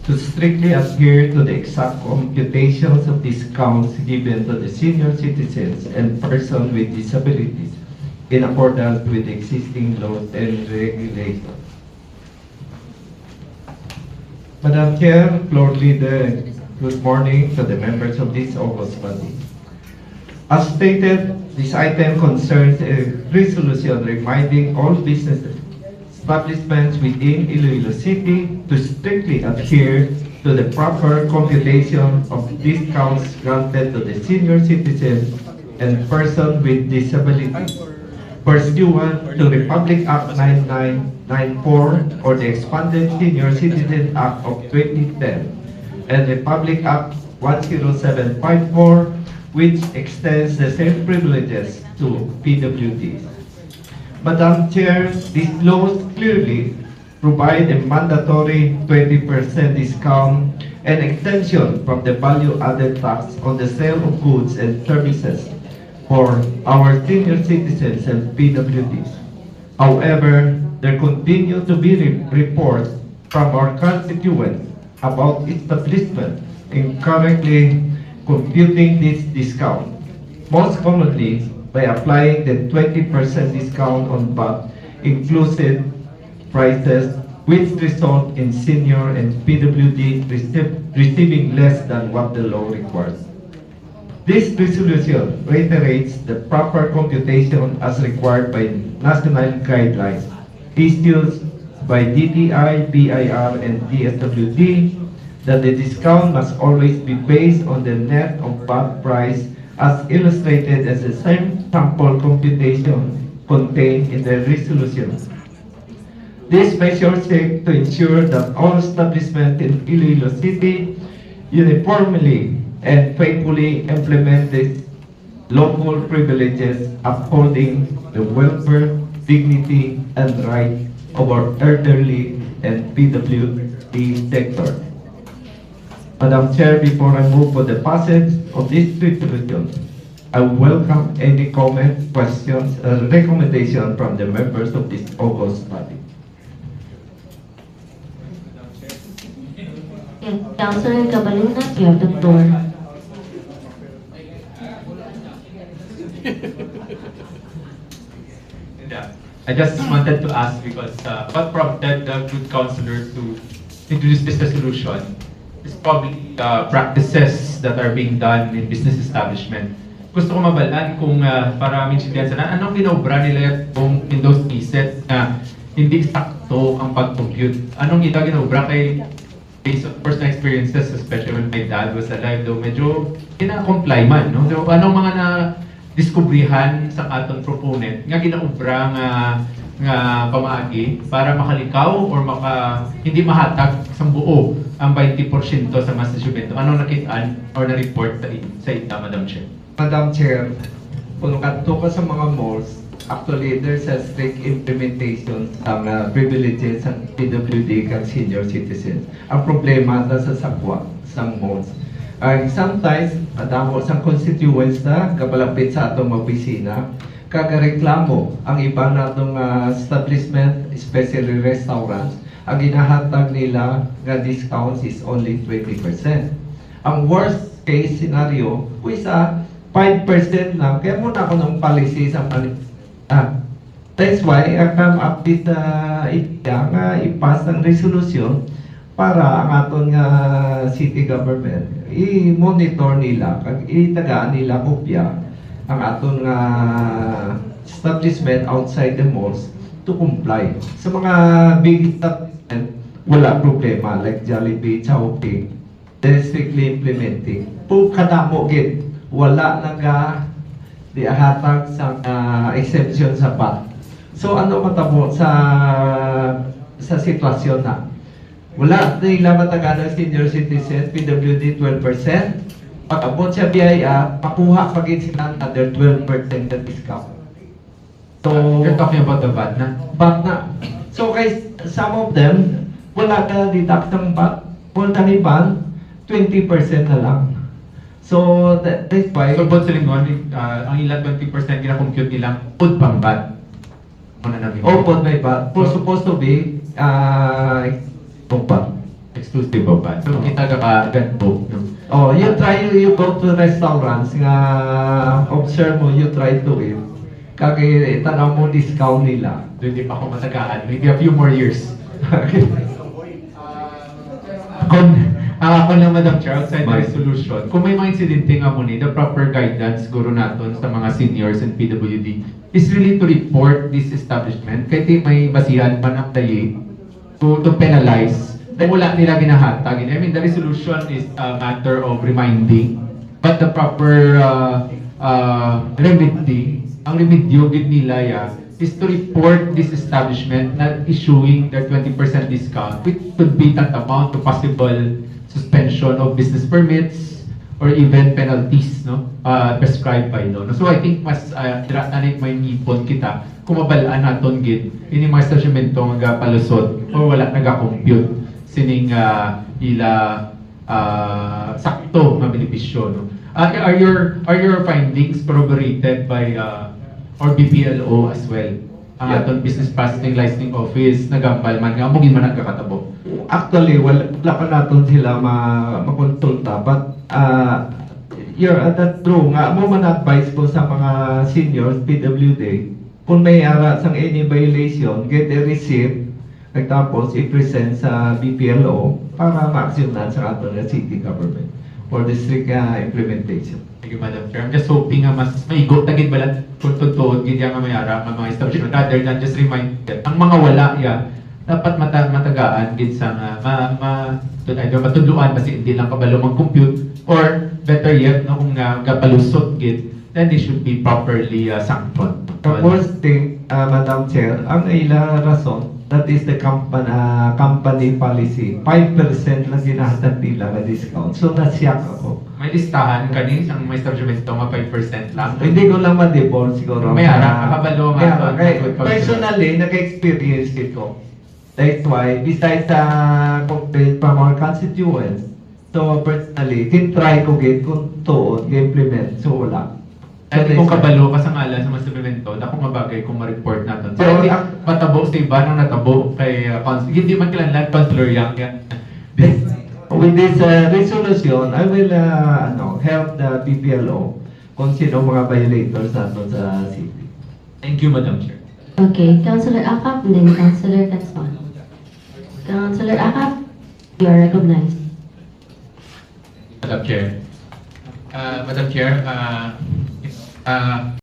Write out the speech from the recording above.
to strictly adhere to the exact computations of discounts given to the senior citizens and persons with disabilities in accordance with existing laws and regulations. Madam Chair, Floor Leader, good morning to the members of this august body. As stated, this item concerns a resolution reminding all business establishments within Iloilo City to strictly adhere to the proper computation of discounts granted to the senior citizens and persons with disabilities pursuant to Republic Act 9994 or the Expanded Senior Citizen Act of 2010 and Republic Act 10754, which extends the same privileges to PWDs. Madam Chair, these laws clearly provide a mandatory 20% discount and exemption from the value-added tax on the sale of goods and services for our senior citizens and PWDs. However, there continue to be reports from our constituents about establishments incorrectly computing this discount, most commonly by applying the 20% discount on VAT inclusive prices, which result in senior and PWD receiving less than what the law requires. This resolution reiterates the proper computation as required by national guidelines issued by DTI, BIR, and DSWD that the discount must always be based on the net of VAT price as illustrated as the same sample computation contained in the resolution. This measure seeks to ensure that all establishments in Iloilo City uniformly and faithfully implement these local privileges, upholding the welfare, dignity, and rights of our elderly and PWD sector. Madam Chair, before I move for the passage of this resolution, I welcome any comments, questions, or recommendation from the members of this august body. Councilor Cabaluna, you have the floor. I just wanted to ask because what prompted the good councilor to introduce this resolution is probably practices that are being done in business establishment. Gusto ko mabalaan kung para maintindihan sa anong ginobra nila in those cases na hindi sakto ang pag-compute. Anong ginobra kay based on personal experiences, especially when my dad was alive, though medyo kina-comply man. No? So, anong mga na-diskubrihan sa aton proponent nga ginaubra nga pamaagi para makalikaw or hindi mahatag sa buo ang 20% sa masasumento. Anong nakitaan or na-report sa ita, Madam Chair? Madam Chair, kung kanto ka sa mga malls, actually there's a strict implementation ang privileges ng PWD kang senior citizens. Ang problema na sa sakwa sa malls. Sometimes, madamo sa constituents na kapalapit sa atong opisina, kagareklamo ang iba natong establishment, especially restaurants, ang ginahatag nila nga discounts is only 20%. Ang worst case scenario, kung isa 5% lang, kaya muna ako ng policy sa that's why I come up with nga ipas ang resolution para ang aton nga city government i-monitor nila kag itagaan nila kopya ang aton nga establishment outside the malls to comply. Sa mga big establishment, wala problema like Jollibee, Chowking, they're strictly implementing. Kung kadamo gid, wala diahatag sa exemption sa VAT. So ano matabo sa sitwasyon na wala nila matagana senior citizen PWD 12%. Pag abot sa BIA, makuha pagin sila another 12% na discount. So You're talking about the VAT na? VAT na. So guys, some of them wala ka deduct ng VAT, kung taniban 20% na lang. So that's why So, both silingon, ang ilang 20% gina-compute nilang food pang VAT. Opo, may VAT. For supposed to be, VAT. Exclusive ba? So, kita ka ganito. No? Oh, you go to restaurants nga observe mo, you try to eat. Kaya tanaw mo discount nila. So, hindi pa ako matagaan. Maybe a few more years. Ako lang, Madam Chair, outside the resolution, kung may mga insidente nga mo ni, the proper guidance guro naton sa mga seniors and PWD is really to report this establishment kahit may basihan pa ng dayi to penalize dahil wala nila ginahatag. I mean, the resolution is a matter of reminding, but the proper remedy, ang remedyo gid nila is to report this establishment na issuing their 20% discount, which could be tantamount to possible suspension of business permits or even penalties prescribed by law. So I think mas nanay may ipon kita kung mabalaan naton gid ini mga establishmento nga palusot o wala naga-compute sining ila sakto nga benepisyo. Are your findings corroborated by or BPLO as well? Ang aton business processing licensing office nagambal man nga mugin man nagkakatabo. Actually, wala pa natin sila makonsulta, but you're that true nga mo man advice ko sa mga seniors PWD kung may ara sang any violation, get a receipt tapos i-present sa BPLO para ma-actionan sa ato na city government for district implementation. Thank you, Madam Chair. I'm just hoping nga mas maigot tagid balat kung totoo gid nga mayara ang mga establishment rather than just remind them. Ang mga wala dapat matagaan gid sa either matudluan kasi hindi lang kabalo mag-compute or better yet kung gapalusot gid then they should be properly sanctioned. The first thing, Madam Chair, ang ila rason, that is the company policy. 5% lang ginahatag nila na discount. So, nasyak ako. May listahan kani ang may establishment nga 5% lang. Hindi ko lang ma-default siguro. May ara, kabalo nga. Personally, naka-experience ko. That's why, besides complaint from our constituents, so personally, try ko get kung tuon, implement. So, wala. Dahil kung kabalo ka sa ngalan sa mga supplemento, na kung mabagay kung ma-report natin. So, Pero hindi matabo sa iba nang natabo kay hindi man kilanlan, Councilor Yang. With this resolution, I will help the BPLO kung sino mga violators natin sa city. Thank you, Madam Chair. Okay, Councilor Akap, and then Councilor Tatson. Councilor Akap, you are recognized. Madam Chair. Madam Chair,